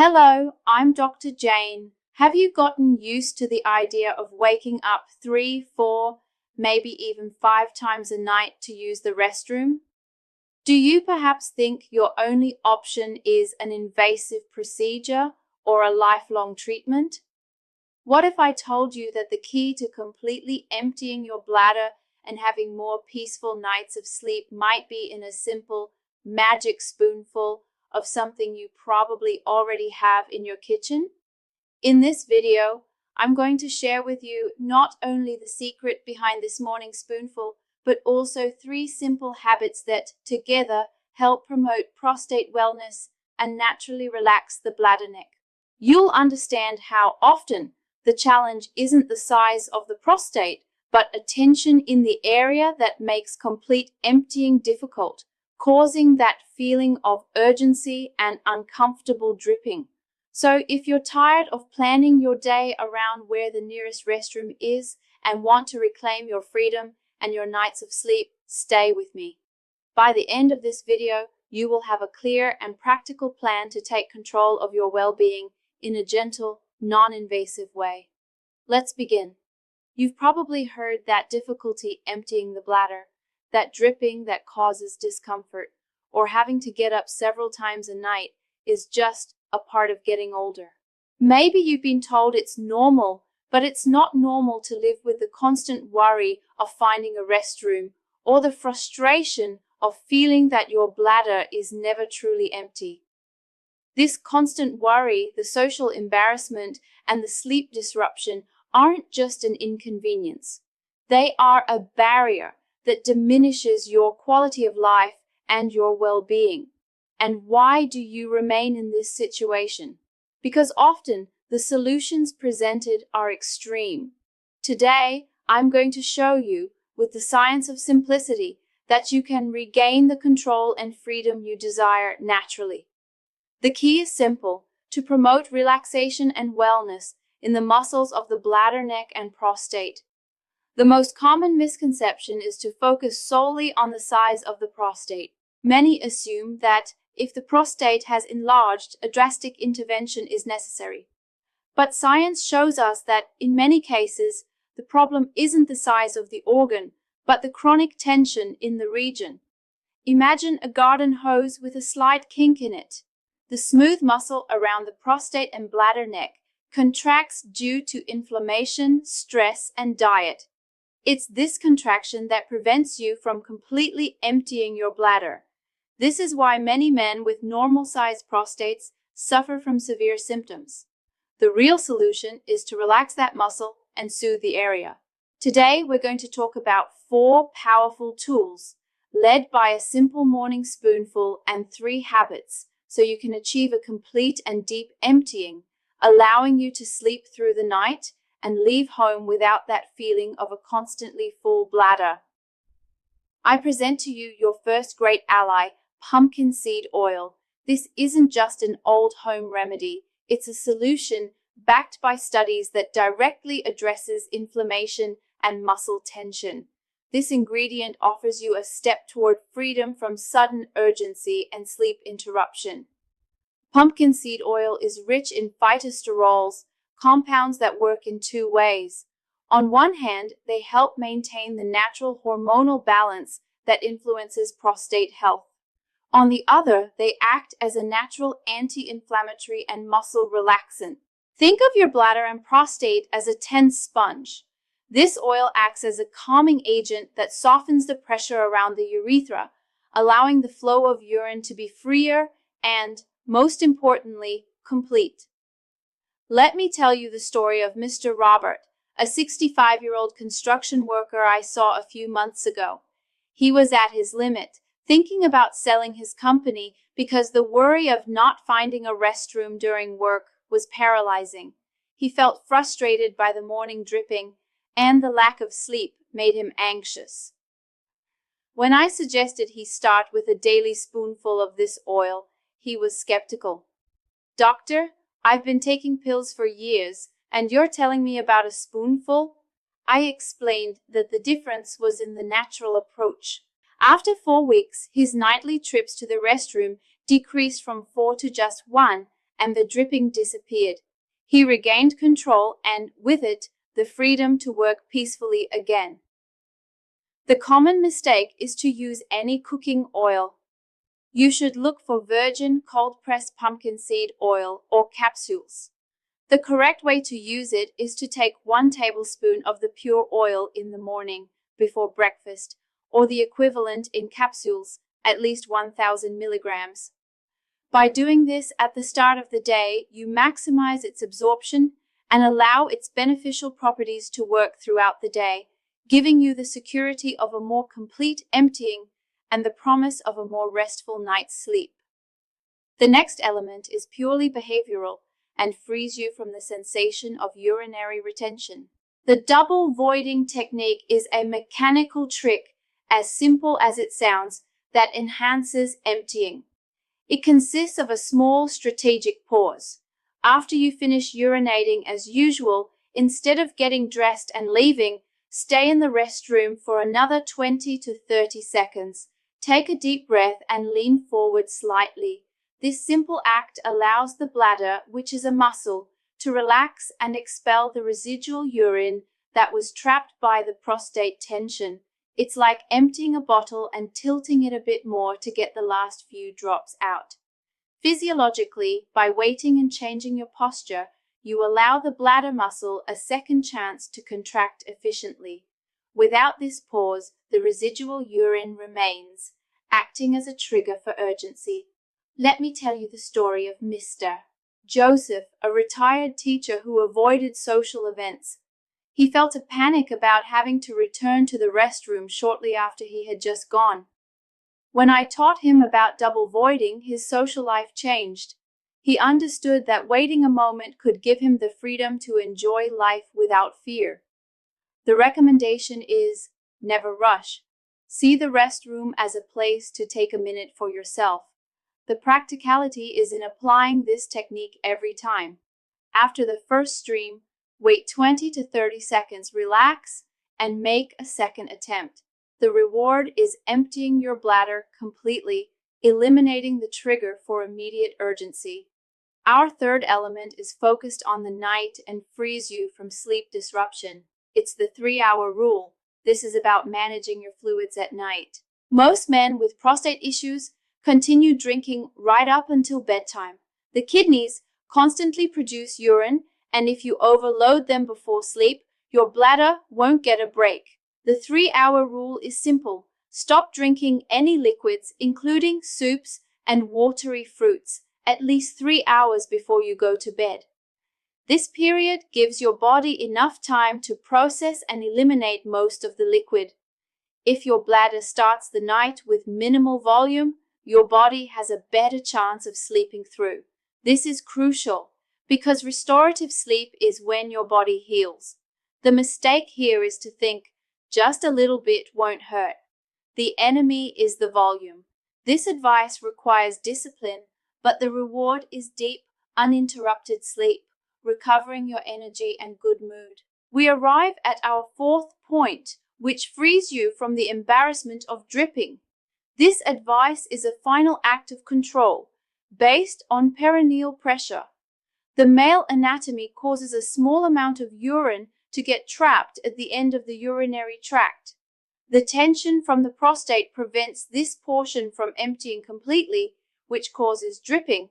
Hello, I'm Dr. Jane. Have you gotten used to the idea of waking up 3, 4, maybe even 5 times a night to use the restroom? Do you perhaps think your only option is an invasive procedure or a lifelong treatment? What if I told you that the key to completely emptying your bladder and having more peaceful nights of sleep might be in a simple magic spoonful of something you probably already have in your kitchen? In this video, I'm going to share with you not only the secret behind this morning spoonful, but also 3 simple habits that together help promote prostate wellness and naturally relax the bladder neck. You'll understand how often the challenge isn't the size of the prostate, but a tension in the area that makes complete emptying difficult, causing that feeling of urgency and uncomfortable dripping. So if you're tired of planning your day around where the nearest restroom is and want to reclaim your freedom and your nights of sleep, stay with me. By the end of this video, you will have a clear and practical plan to take control of your well-being in a gentle, non-invasive way. Let's begin. You've probably heard that difficulty emptying the bladder, that dripping that causes discomfort, or having to get up several times a night is just a part of getting older. Maybe you've been told it's normal, but it's not normal to live with the constant worry of finding a restroom or the frustration of feeling that your bladder is never truly empty. This constant worry, the social embarrassment, and the sleep disruption aren't just an inconvenience. They are a barrier that diminishes your quality of life and your well-being. And why do you remain in this situation? Because often the solutions presented are extreme. Today, I'm going to show you, with the science of simplicity, that you can regain the control and freedom you desire naturally. The key is simple: to promote relaxation and wellness in the muscles of the bladder, neck, and prostate. The most common misconception is to focus solely on the size of the prostate. Many assume that if the prostate has enlarged, a drastic intervention is necessary. But science shows us that in many cases, the problem isn't the size of the organ, but the chronic tension in the region. Imagine a garden hose with a slight kink in it. The smooth muscle around the prostate and bladder neck contracts due to inflammation, stress, and diet. It's this contraction that prevents you from completely emptying your bladder. This is why many men with normal-sized prostates suffer from severe symptoms. The real solution is to relax that muscle and soothe the area. Today, we're going to talk about 4 powerful tools, led by a simple morning spoonful and 3 habits, so you can achieve a complete and deep emptying, allowing you to sleep through the night and leave home without that feeling of a constantly full bladder. I present to you your first great ally, pumpkin seed oil. This isn't just an old home remedy. It's a solution backed by studies that directly addresses inflammation and muscle tension. This ingredient offers you a step toward freedom from sudden urgency and sleep interruption. Pumpkin seed oil is rich in phytosterols, compounds that work in 2 ways. On one hand, they help maintain the natural hormonal balance that influences prostate health. On the other, they act as a natural anti-inflammatory and muscle relaxant. Think of your bladder and prostate as a tense sponge. This oil acts as a calming agent that softens the pressure around the urethra, allowing the flow of urine to be freer and, most importantly, complete. Let me tell you the story of Mr. Robert, a 65-year-old construction worker I saw a few months ago. He was at his limit, thinking about selling his company because the worry of not finding a restroom during work was paralyzing. He felt frustrated by the morning dripping, and the lack of sleep made him anxious. When I suggested he start with a daily spoonful of this oil, he was skeptical. "Doctor, I've been taking pills for years, and you're telling me about a spoonful?" I explained that the difference was in the natural approach. After 4 weeks, his nightly trips to the restroom decreased from 4 to just 1, and the dripping disappeared. He regained control and, with it, the freedom to work peacefully again. The common mistake is to use any cooking oil. You should look for virgin cold-pressed pumpkin seed oil or capsules. The correct way to use it is to take 1 tablespoon of the pure oil in the morning before breakfast, or the equivalent in capsules, at least 1,000 milligrams. By doing this at the start of the day, you maximize its absorption and allow its beneficial properties to work throughout the day, giving you the security of a more complete emptying and the promise of a more restful night's sleep. The next element is purely behavioral and frees you from the sensation of urinary retention. The double voiding technique is a mechanical trick, as simple as it sounds, that enhances emptying. It consists of a small strategic pause. After you finish urinating as usual, instead of getting dressed and leaving, stay in the restroom for another 20 to 30 seconds. Take a deep breath and lean forward slightly. This simple act allows the bladder, which is a muscle, to relax and expel the residual urine that was trapped by the prostate tension. It's like emptying a bottle and tilting it a bit more to get the last few drops out. Physiologically, by waiting and changing your posture, you allow the bladder muscle a second chance to contract efficiently. Without this pause, the residual urine remains, acting as a trigger for urgency. Let me tell you the story of Mr. Joseph, a retired teacher who avoided social events. He felt a panic about having to return to the restroom shortly after he had just gone. When I taught him about double voiding, his social life changed. He understood that waiting a moment could give him the freedom to enjoy life without fear. The recommendation is, never rush. See the restroom as a place to take a minute for yourself. The practicality is in applying this technique every time. After the first stream, wait 20 to 30 seconds, relax, and make a second attempt. The reward is emptying your bladder completely, eliminating the trigger for immediate urgency. Our third element is focused on the night and frees you from sleep disruption. It's the 3-hour rule. This is about managing your fluids at night. Most men with prostate issues continue drinking right up until bedtime. The kidneys constantly produce urine, and if you overload them before sleep, your bladder won't get a break. The 3-hour rule is simple. Stop drinking any liquids, including soups and watery fruits, at least 3 hours before you go to bed. This period gives your body enough time to process and eliminate most of the liquid. If your bladder starts the night with minimal volume, your body has a better chance of sleeping through. This is crucial because restorative sleep is when your body heals. The mistake here is to think, just a little bit won't hurt. The enemy is the volume. This advice requires discipline, but the reward is deep, uninterrupted sleep, recovering your energy and good mood. We arrive at our fourth point, which frees you from the embarrassment of dripping. This advice is a final act of control, based on perineal pressure. The male anatomy causes a small amount of urine to get trapped at the end of the urinary tract. The tension from the prostate prevents this portion from emptying completely, which causes dripping.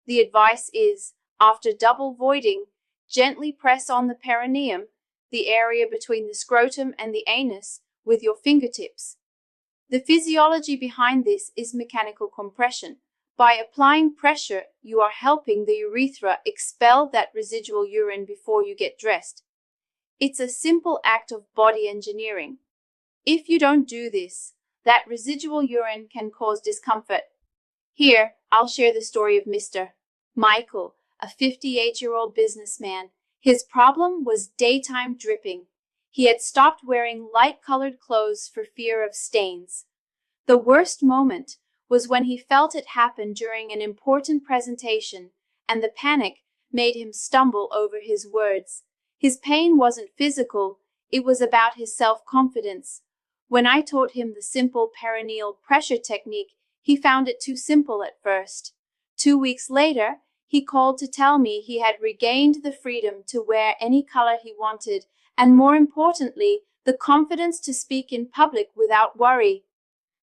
The advice is, after double voiding, gently press on the perineum, the area between the scrotum and the anus, with your fingertips. The physiology behind this is mechanical compression. By applying pressure, you are helping the urethra expel that residual urine before you get dressed. It's a simple act of body engineering. If you don't do this, that residual urine can cause discomfort. Here, I'll share the story of Mr. Michael, a 58-year-old businessman. His problem was daytime dripping. He had stopped wearing light-colored clothes for fear of stains. The worst moment was when he felt it happen during an important presentation, and the panic made him stumble over his words. His pain wasn't physical, it was about his self-confidence. When I taught him the simple perineal pressure technique, he found it too simple at first. 2 weeks later, he called to tell me he had regained the freedom to wear any color he wanted, and more importantly, the confidence to speak in public without worry.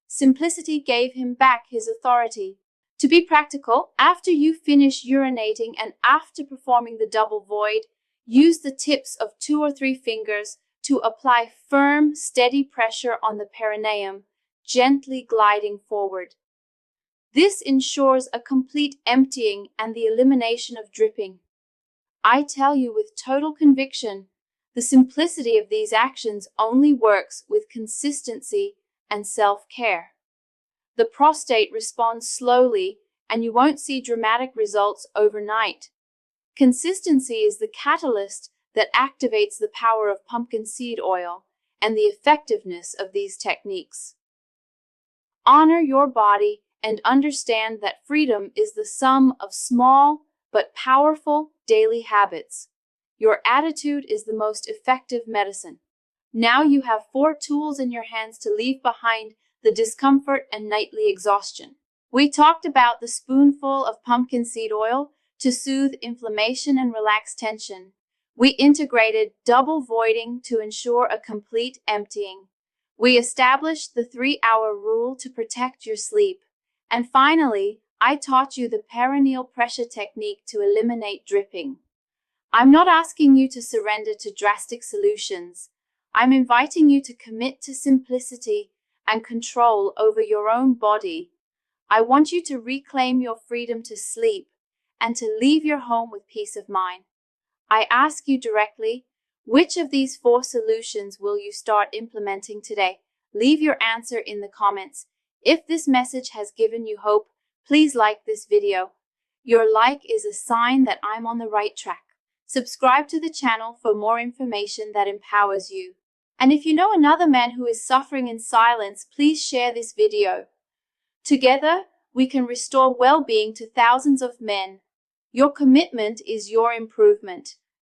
Simplicity gave him back his authority. To be practical, after you finish urinating and after performing the double void, use the tips of 2 or 3 fingers to apply firm, steady pressure on the perineum, gently gliding forward. This ensures a complete emptying and the elimination of dripping. I tell you with total conviction, the simplicity of these actions only works with consistency and self-care. The prostate responds slowly, and you won't see dramatic results overnight. Consistency is the catalyst that activates the power of pumpkin seed oil and the effectiveness of these techniques. Honor your body and understand that freedom is the sum of small but powerful daily habits. Your attitude is the most effective medicine. Now you have 4 tools in your hands to leave behind the discomfort and nightly exhaustion. We talked about the spoonful of pumpkin seed oil to soothe inflammation and relax tension. We integrated double voiding to ensure a complete emptying. We established the 3-hour rule to protect your sleep. And finally, I taught you the perineal pressure technique to eliminate dripping. I'm not asking you to surrender to drastic solutions. I'm inviting you to commit to simplicity and control over your own body. I want you to reclaim your freedom to sleep and to leave your home with peace of mind. I ask you directly, which of these 4 solutions will you start implementing today? Leave your answer in the comments. If this message has given you hope, please like this video. Your like is a sign that I'm on the right track. Subscribe to the channel for more information that empowers you. And if you know another man who is suffering in silence, please share this video. Together, we can restore well-being to thousands of men. Your commitment is your improvement.